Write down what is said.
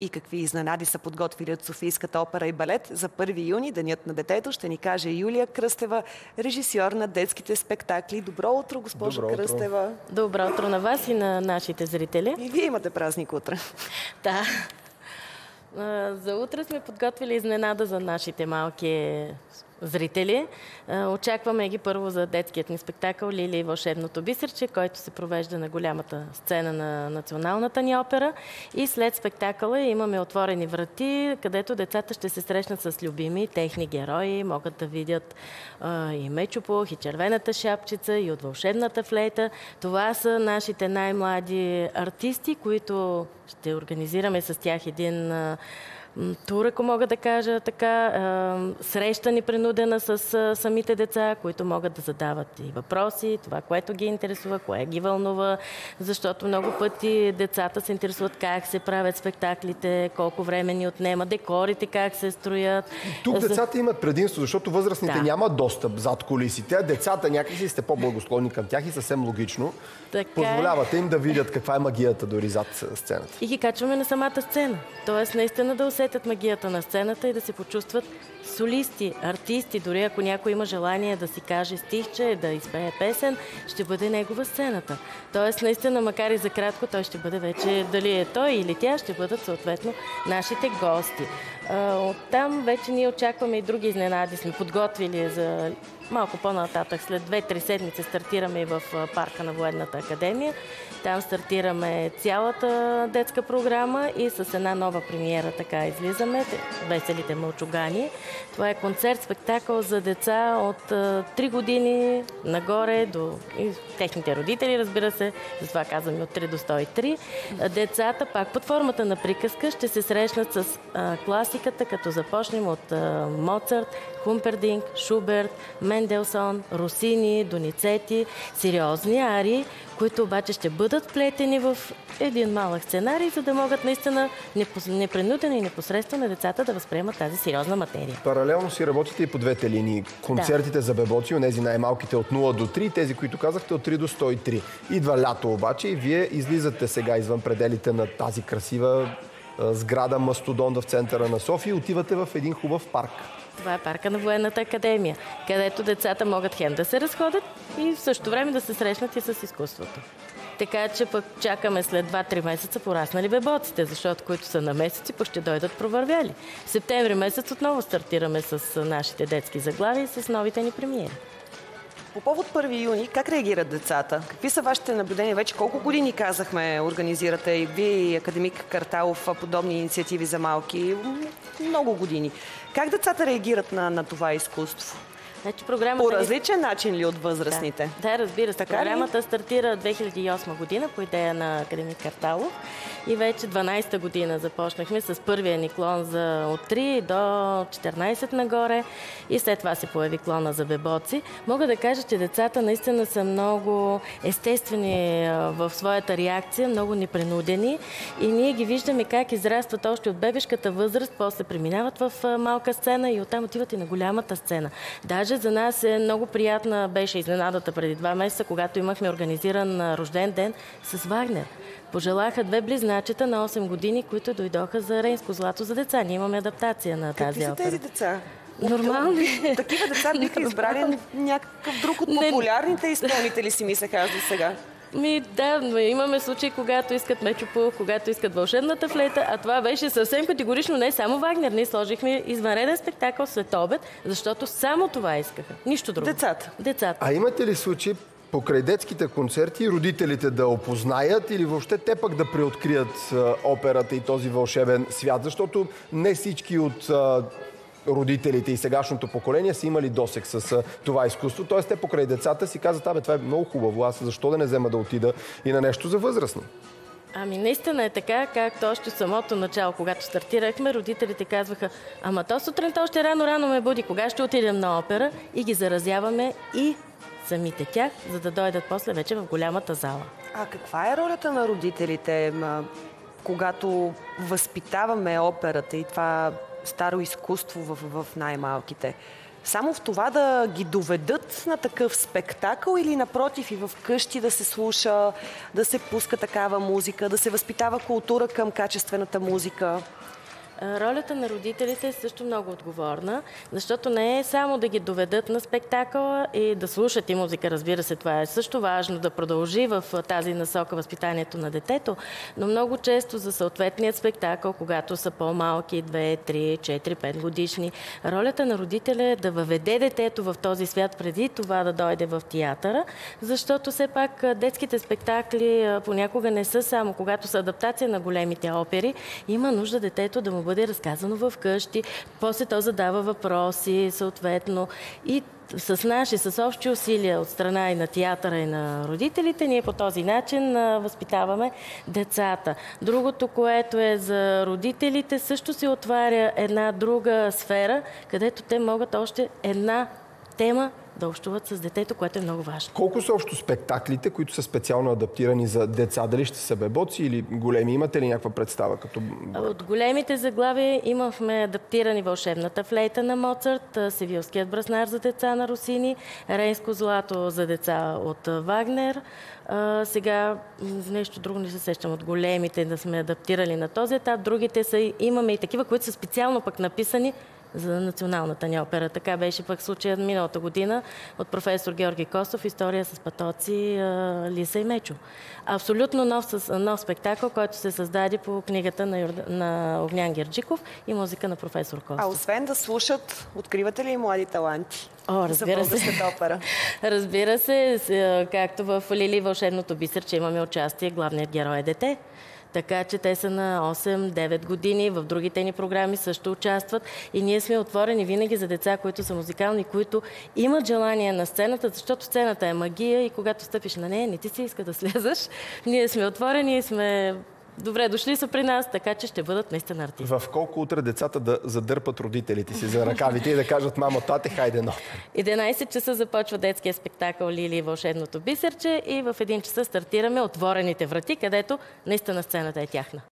И какви изненади са подготвили от Софийската опера и балет за 1 юни, Денят на детето, ще ни каже Юлия Кръстева, режисьор на детските спектакли. Добро утро, госпожо Кръстева. Добро утро на вас и на нашите зрители. И вие имате празник утре. Да. За утре сме подготвили изненада за нашите малки зрители. Очакваме ги първо за детският ни спектакъл Лили и вълшебното бисерче, който се провежда на голямата сцена на националната ни опера. И след спектакъла имаме отворени врати, където децата ще се срещнат с любими техни герои, могат да видят и Мечопух, и червената шапчица, и от вълшебната флейта. Това са нашите най-млади артисти, които ще организираме с тях един тур, ако мога да кажа така, среща непринудена с самите деца, които могат да задават и въпроси, това, което ги интересува, кое ги вълнува, защото много пъти децата се интересуват как се правят спектаклите, колко време ни отнема, декорите, как се строят. Тук децата имат предимство, защото възрастните нямат достъп зад кулисите, децата някакси сте по-благосклонни към тях и съвсем логично позволявате им да видят каква е магията дори зад сцената. И ги качваме на самата сцена. Тоест наистина да усетят магията на сцената и да се почувстват солисти, артисти. Дори ако някой има желание да си каже стихче, да изпее песен, ще бъде негова сцената. Тоест наистина, макар и за кратко, той ще бъде вече, дали е той или тя, ще бъдат съответно нашите гости. Оттам вече ние очакваме и други изненади. Сме подготвили за малко по-нататък. След 2-3 седмици стартираме и в парка на Военната академия. Там стартираме цялата детска програма и с една нова премиера така излизаме. Веселите мълчугани. Това е концерт, спектакъл за деца от 3 години нагоре до и техните родители, разбира се. Затова казваме от 3 до 103. Децата, пак под формата на приказка, ще се срещнат с класиката, като започнем от Моцарт, Хумпердинг, Шуберт, Менделсон, Росини, Доницети, сериозни арии, които обаче ще бъдат плетени в един малък сценарий, за да могат наистина непринудено и непосредствено децата да възприемат тази сериозна материя. Паралелно си работите и по двете линии. Концертите за бебоци, онези най-малките от 0 до 3, тези, които казахте от 3 до 103. Идва лято обаче и вие излизате сега извън пределите на тази красива сграда Мастодон в центъра на София и отивате в един хубав парк. Това е парка на Военната академия, където децата могат хем да се разходят и в същото време да се срещнат и с изкуството. Така че пък чакаме след 2-3 месеца пораснали бебоците, защото които са на месеци, пък ще дойдат провървяли. В септември месец отново стартираме с нашите детски заглави и с новите ни премиери. По повод 1 юни, как реагират децата? Какви са вашите наблюдения? Вече колко години, казахме, организирате и вие и академик Карталов подобни инициативи за малки? Много години. Как децата реагират на това изкуство? Значи, програмата по различен начин ли от възрастните? Да, разбира се. Програмата стартира 2008 година по идея на академик Карталов и вече 12-та година започнахме с първия ни клон от 3 до 14 нагоре и след това се появи клона за бебоци. Мога да кажа, че децата наистина са много естествени в своята реакция, много непринудени и ние ги виждаме как израстват още от бебешката възраст, после преминават в малка сцена и оттам отиват и на голямата сцена. Даже за нас много приятна беше изненадата преди 2 месеца, когато имахме организиран рожден ден с Вагнер. Пожелаха 2 близначета на 8 години, които дойдоха за Рейнско злато за деца. Ние имаме адаптация на тази опера. Какви са тези деца? Нормални. Такива деца биха избрали някакъв друг от популярните изпълнители, си мислех аз до сега. Да, но имаме случаи, когато искат Мечопух, когато искат вълшебната флейта, а това беше съвсем категорично не само Вагнер. Ние сложихме извънреден спектакъл след обед, защото само това искаха. Нищо друго. Децата. А имате ли случаи покрай детските концерти родителите да опознаят или въобще те пък да преоткрият операта и този вълшебен свят? Защото не всички от родителите и сегашното поколение са имали досег с това изкуство. Тоест те покрай децата си казват, това е много хубаво, аз защо да не взема да отида и на нещо за възрастни? Ами наистина е така, както още самото начало, когато стартирахме, родителите казваха, ама то сутринта още рано ме буди, кога ще отидем на опера, и ги заразяваме и самите тях, за да дойдат после вече в голямата зала. А каква е ролята на родителите, когато възпитаваме операта и това старо изкуство в най-малките? само в това да ги доведат на такъв спектакъл или напротив и в къщи да се слуша, да се пуска такава музика, да се възпитава култура към качествената музика? Ролята на родителите е също много отговорна, защото не е само да ги доведат на спектакъла и да слушат и музика, разбира се, това е също важно да продължи в тази насока възпитанието на детето, но много често за съответният спектакъл, когато са по-малки, 2, 3, 4, 5 годишни, ролята на родителя е да въведе детето в този свят преди това да дойде в театъра, защото все пак детските спектакли понякога не са само когато са адаптация на големите опери, има нужда детето да му бъде разказано в къщи, после то задава въпроси, съответно. И с общи усилия от страна и на театъра, и на родителите, ние по този начин възпитаваме децата. Другото, което е за родителите, също се отваря една друга сфера, където те могат още една тема да общуват с детето, което е много важно. Колко са общо спектаклите, които са специално адаптирани за деца? Дали ще са бебоци или големи? Имате ли някаква представа? От големите заглавия имахме адаптирани Вълшебната флейта на Моцарт, Севилският браснар за деца на Росини, Рейнско злато за деца от Вагнер. Сега нещо друго не се сещам от големите да сме адаптирали на този етап. Другите са, имаме и такива, които са специално пък написани за националната ни опера. Така беше пък случаят миналата година от професор Георги Костов «История с патоци, Лиса и Мечо». Абсолютно нов спектакъл, който се създаде по книгата на Огнян Герджиков и музика на професор Костов. А освен да слушат, откривате ли и млади таланти? Разбира се. Опера? Разбира се, както в Лили вълшебното бисерче имаме участие, главният герой е дете. Така че те са на 8-9 години, в другите ни програми също участват и ние сме отворени винаги за деца, които са музикални, които имат желание на сцената, защото сцената е магия и когато стъпиш на нея, не ти се иска да слезаш. Ние сме отворени и сме добре дошли са при нас, така че ще бъдат наистина артисти. В колко утре децата да задърпат родителите си за ръкавите и да кажат: мамо, тате, хайде на опера? 11 часа започва детския спектакъл Лили и вълшебното бисерче и в 1 часа стартираме Отворените врати, където наистина сцената е тяхна.